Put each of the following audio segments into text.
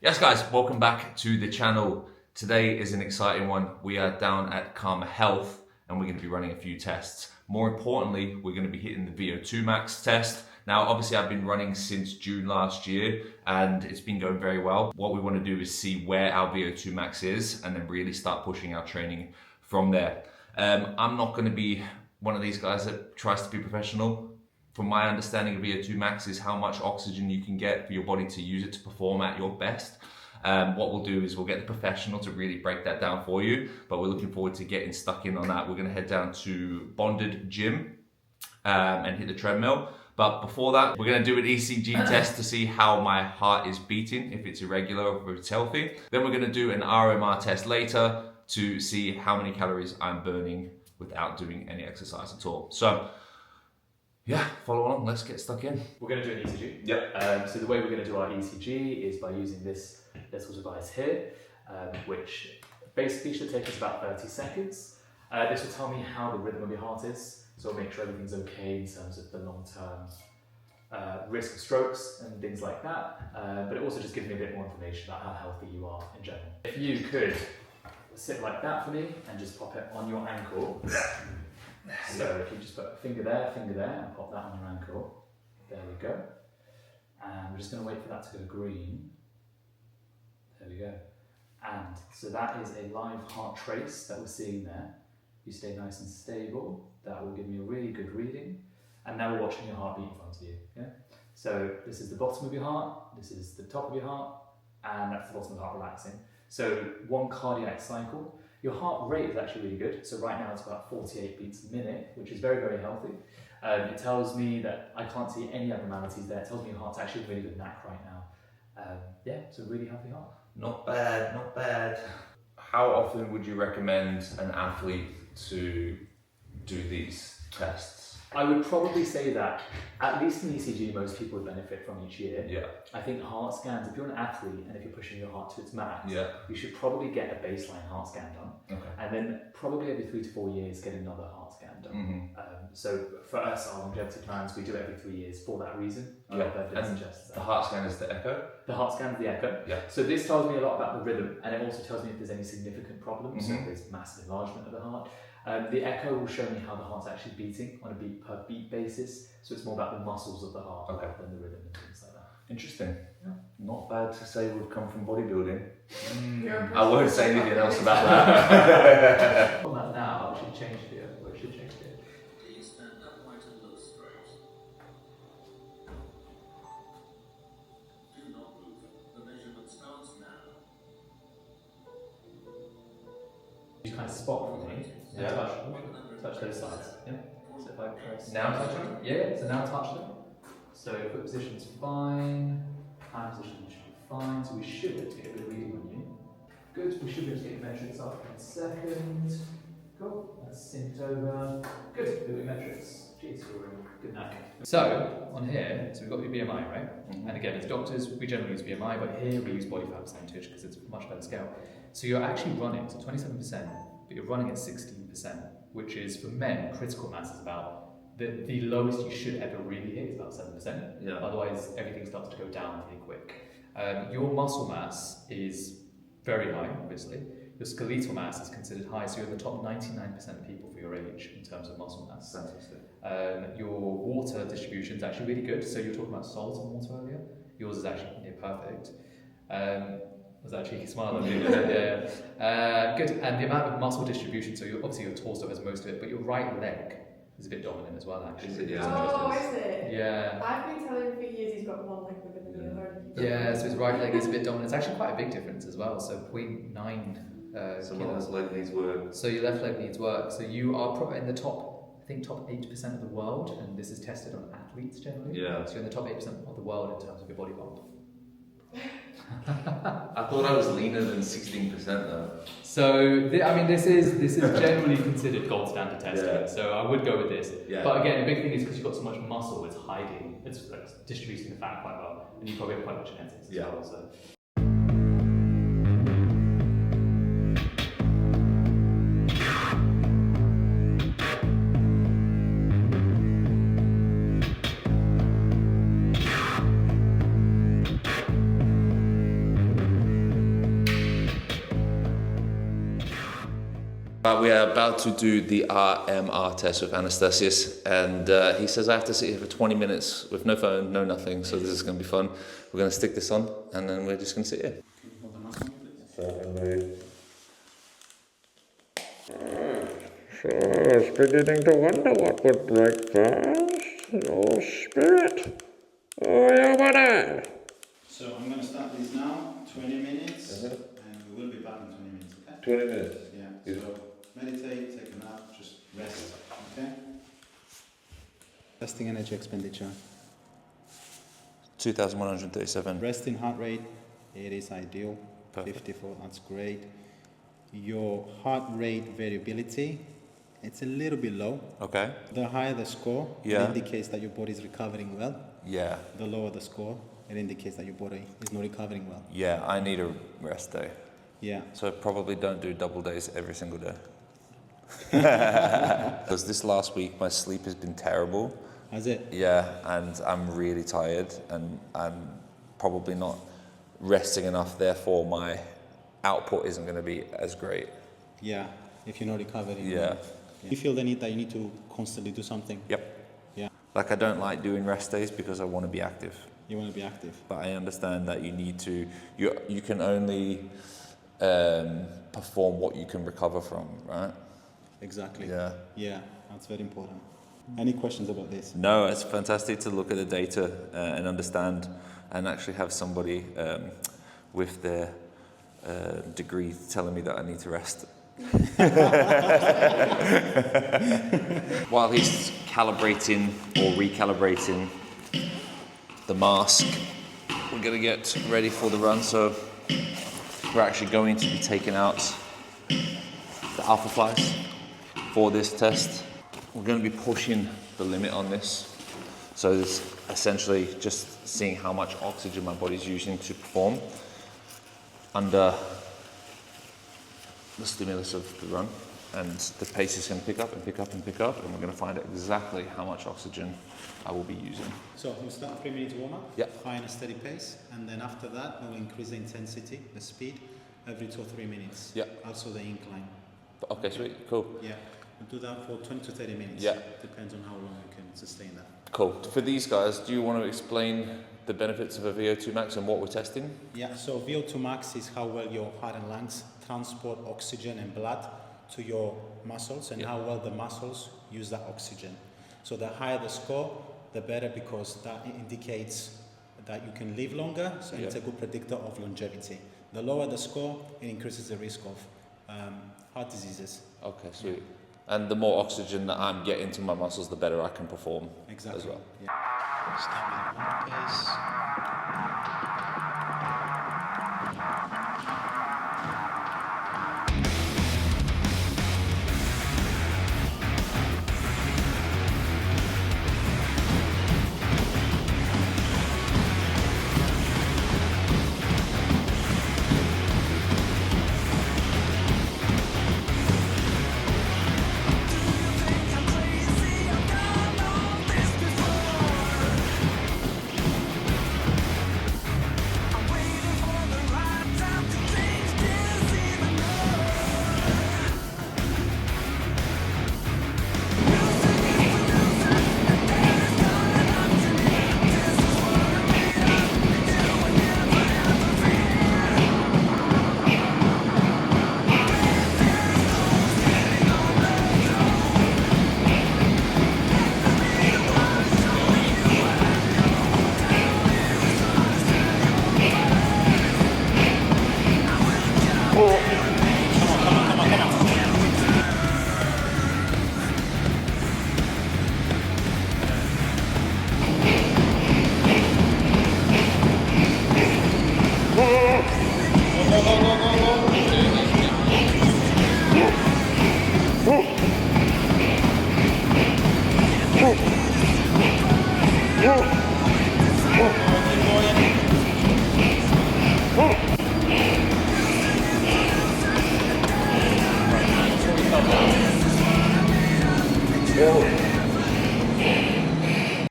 Yes guys, welcome back to the channel. Today is an exciting one. We are down at Karma Health and we're going to be running a few tests. More importantly, we're going to be hitting the VO2 Max test. Now obviously I've been running since June last year and it's been going very well. What we want to do is see where our VO2 Max is and then really start pushing our training from there. I'm not going to be one of these guys that tries to be professional. From my understanding of VO2 Max is how much oxygen you can get for your body to use it to perform at your best. What we'll do is we'll get the professional to really break that down for you, but we're looking forward to getting stuck in on that. We're going to head down to Bonded Gym and hit the treadmill. But before that, we're going to do an ECG test to see how my heart is beating, if it's irregular or if it's healthy. Then we're going to do an RMR test later to see how many calories I'm burning without doing any exercise at all. So yeah, follow along, let's get stuck in. We're going to do an ECG. Yep. So the way we're going to do our ECG is by using this little device here, which basically should take us about 30 seconds. This will tell me how the rhythm of your heart is, so it'll make sure everything's okay in terms of the long-term risk of strokes and things like that. But it also just gives me a bit more information about how healthy you are in general. If you could sit like that for me and just pop it on your ankle. So if you just put a finger there, and pop that on your ankle. There we go. And we're just going to wait for that to go green. There we go. And so that is a live heart trace that we're seeing there. You stay nice and stable. That will give me a really good reading. And now we're watching your heartbeat in front of you. Yeah? So this is the bottom of your heart, this is the top of your heart, and that's the bottom of the heart relaxing. So one cardiac cycle. Your heart rate is actually really good. So right now it's about 48 beats a minute, which is very, very healthy. It tells me that I can't see any abnormalities there. It tells me your heart's actually in really good knack right now. Yeah, it's a really healthy heart. Not bad, not bad. How often would you recommend an athlete to do these tests? I would probably say that at least an ECG most people would benefit from each year. Yeah. I think heart scans, if you're an athlete and if you're pushing your heart to its max, yeah, you should probably get a baseline heart scan done. Okay. And then probably every 3 to 4 years get another heart scan done. Mm-hmm. So for us, our longevity plans, we do it every 3 years for that reason. Yeah. And the heart scan is the echo? The heart scan is the echo. Yeah. So this tells me a lot about the rhythm, and it also tells me if there's any significant problems, Mm-hmm. so if there's massive enlargement of the heart. The echo will show me how the heart's actually beating on a beat per beat basis, so it's more about the muscles of the heart rather than the rhythm and things like that. Interesting. Yeah. Not bad to say we've come from bodybuilding. I won't say anything else about that. On that now, I should change the I should change the Please stand upright and look straight. Do not move. The measurement starts now. You kind of spot for me. Yeah. Touch those sides. Yeah. So if I press. Now touch them? Yeah. So now touch them. So foot position's fine. Hand position should be fine. So we should get a good reading on you. Good. We should be able to get your metrics up in a second. Cool. That's synced over. Good. Do your metrics. Jeez, you're in good knack. So on here, so we've got your BMI, right? Mm-hmm. And again, as doctors, we generally use BMI, but here we use body fat percentage because it's a much better scale. So you're actually running, so 27%, but you're running at 16%, which is for men, critical mass is about the lowest you should ever really hit is about 7%. Yeah. Otherwise, everything starts to go down really quick. Your muscle mass is very high, obviously. Your skeletal mass is considered high, so you're in the top 99% of people for your age in terms of muscle mass. Fantastic. Your water distribution is actually really good. So you were talking about salt and water earlier. Yours is actually near perfect. Was that a cheeky smile? Yeah. Good. And the amount of muscle distribution, so obviously your torso has most of it, but your right leg is a bit dominant as well, actually. Is it? Yeah. Oh, is it? Yeah. I've been telling him for years he's got one leg bigger than the other. Yeah, so his right leg is a bit dominant. It's actually quite a big difference as well. So 0.9 So kilos. my leg needs work. So your left leg needs work. So you are probably in the top, I think top 8% of the world, and this is tested on athletes generally. Yeah. So you're in the top 8% of the world in terms of your body bump. I thought I was leaner than 16% though. So this is generally considered gold standard testing. Yeah. So I would go with this. Yeah. But again, the big thing is because you've got so much muscle, it's hiding, it's distributing the fat quite well, and you probably have quite a lot of genetics as well. So. We are about to do the RMR test with Anastasius, and he says I have to sit here for 20 minutes with no phone, no nothing, so this is going to be fun. We're going to stick this on, and then we're just going to sit here. Certainly. So I was beginning to wonder what would break fast. Oh, spirit. Oh, yeah, buddy. So I'm going to start this now, 20 minutes, and we will be back in 20 minutes, okay? 20 minutes? Yeah, so meditate, take a nap, just rest, okay? Resting energy expenditure. 2,137. Resting heart rate, it is ideal. Perfect. 54, that's great. Your heart rate variability, it's a little bit low. Okay. The higher the score, Yeah. it indicates that your body is recovering well. Yeah. The lower the score, it indicates that your body is not recovering well. Yeah, I need a rest day. Yeah. So probably don't do double days every single day. Because this last week my sleep has been terrible. Has it? Yeah, and I'm really tired and I'm probably not resting enough, therefore my output isn't going to be as great. Yeah, if you're not recovering. Yeah. You feel the need that you need to constantly do something. Yep. Yeah. Like I don't like doing rest days because I want to be active. You want to be active. But I understand that you need to, you can only perform what you can recover from, right? Exactly. Yeah. Yeah, that's very important. Any questions about this? No, it's fantastic to look at the data and understand and actually have somebody with their degree telling me that I need to rest. While he's calibrating or recalibrating the mask, we're going to get ready for the run. So we're actually going to be taking out the alpha flies for this test. We're going to be pushing the limit on this. So it's essentially just seeing how much oxygen my body's using to perform under the stimulus of the run. And the pace is going to pick up and pick up and pick up, and we're going to find out exactly how much oxygen I will be using. So we'll start 3 minutes warm up, Yep. high and a steady pace, and then after that we'll increase the intensity, the speed, every 2 or 3 minutes. Yep. Also the incline. Okay, sweet, cool. Yeah, we'll do that for 20 to 30 minutes. Yeah. Depends on how long you can sustain that. Cool. For these guys, do you want to explain the benefits of a VO2 max and what we're testing? Yeah, so VO2 max is how well your heart and lungs transport oxygen and blood to your muscles and how well the muscles use that oxygen. So the higher the score, the better, because that indicates that you can live longer, so it's a good predictor of longevity. The lower the score, it increases the risk of heart diseases. Okay, sweet. And the more oxygen that I'm getting to my muscles, the better I can perform Exactly. as well. Yeah. Start with one pace.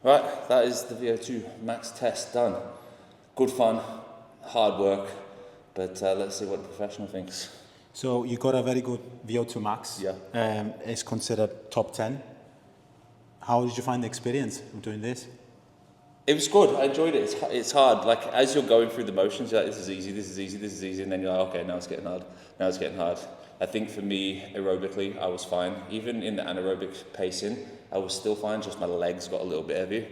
Right, that is the VO2 Max Test done. Good fun, hard work, but let's see what the professional thinks. So you got a very good VO2 max. Yeah. It's considered top 10. How did you find the experience of doing this? It was good. I enjoyed it. It's hard. Like as you're going through the motions, you're like, this is easy, this is easy, this is easy, and then you're like, okay, now it's getting hard. Now it's getting hard. I think for me, aerobically, I was fine. Even in the anaerobic pacing, I was still fine. Just my legs got a little bit heavy,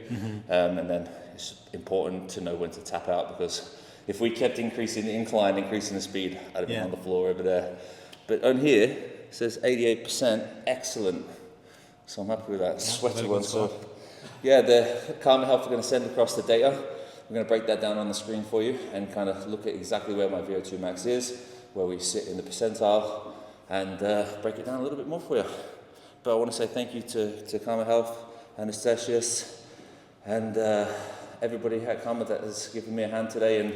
and then it's important to know when to tap out, because if we kept increasing the incline, increasing the speed, I'd have been on the floor over there. But on here, it says 88%, excellent. So I'm happy with that. Sweaty one. So yeah, the Karma Health are going to send across the data. We're going to break that down on the screen for you and kind of look at exactly where my VO2 max is, where we sit in the percentile, and break it down a little bit more for you. But I want to say thank you to Karma Health, Anastasius, and everybody at Karma that has given me a hand today and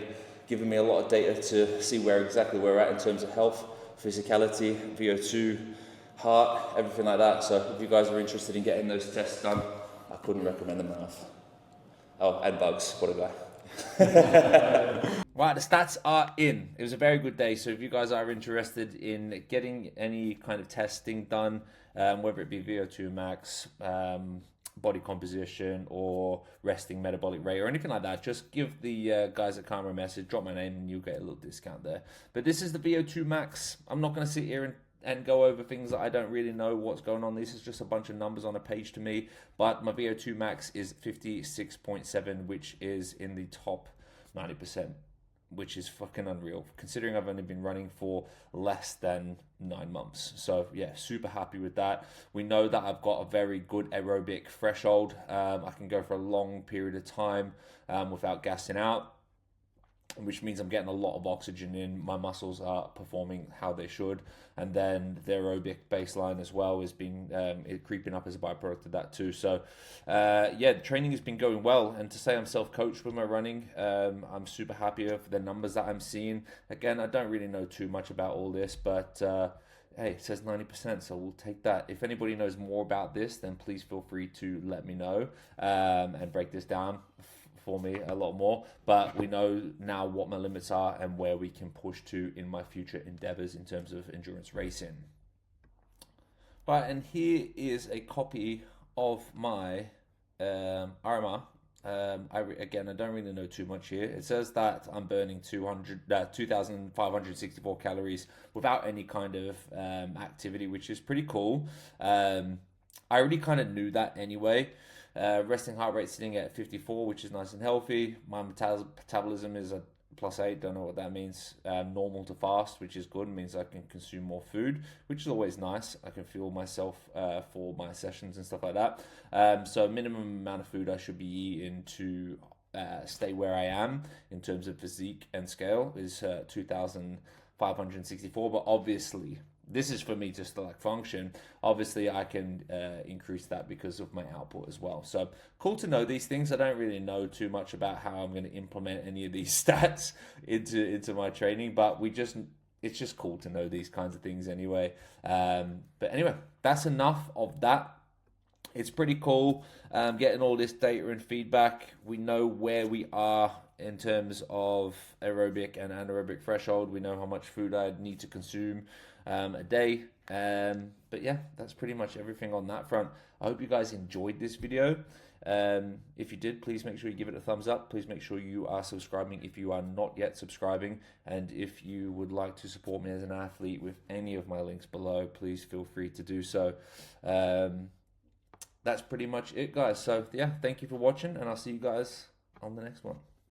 given me a lot of data to see exactly where we're at in terms of health, physicality, VO2, heart, everything like that. So if you guys are interested in getting those tests done, I couldn't recommend them enough. Oh, and bugs, what a guy. Right, the stats are in. It was a very good day. So if you guys are interested in getting any kind of testing done, whether it be VO2 max, body composition, or resting metabolic rate, or anything like that, just give the guys at Karma a message, drop my name, and you'll get a little discount there. But this is the VO2 max. I'm not going to sit here and go over things that I don't really know what's going on. This is just a bunch of numbers on a page to me. But my VO2 max is 56.7, which is in the top 90%, which is fucking unreal, considering I've only been running for less than 9 months. So yeah, super happy with that. We know that I've got a very good aerobic threshold. I can go for a long period of time without gassing out, which means I'm getting a lot of oxygen in. My muscles are performing how they should. And then the aerobic baseline as well has been creeping up as a byproduct of that too. So yeah, the training has been going well. And to say I'm self-coached with my running, I'm super happy with the numbers that I'm seeing. Again, I don't really know too much about all this, but hey, it says 90%, so we'll take that. If anybody knows more about this, then please feel free to let me know and break this down for me a lot more. But we know now what my limits are and where we can push to in my future endeavors in terms of endurance racing. Right, and here is a copy of my RMR. Again, I don't really know too much here. It says that I'm burning 2,564 calories without any kind of activity, which is pretty cool. I already kind of knew that anyway. Resting heart rate sitting at 54, which is nice and healthy. My metabolism is a +8, don't know what that means. Normal to fast, which is good, means I can consume more food, which is always nice. I can fuel myself for my sessions and stuff like that. So minimum amount of food I should be eating to stay where I am in terms of physique and scale is 2,564, but obviously this is for me just to like function. Obviously I can increase that because of my output as well. So cool to know these things. I don't really know too much about how I'm going to implement any of these stats into my training, but it's just cool to know these kinds of things anyway. But anyway, that's enough of that. It's pretty cool getting all this data and feedback. We know where we are in terms of aerobic and anaerobic threshold. We know how much food I need to consume a day. But yeah, that's pretty much everything on that front. I hope you guys enjoyed this video. If you did, please make sure you give it a thumbs up. Please make sure you are subscribing if you are not yet subscribing. And if you would like to support me as an athlete with any of my links below, please feel free to do so. That's pretty much it, guys. So yeah, thank you for watching, and I'll see you guys on the next one.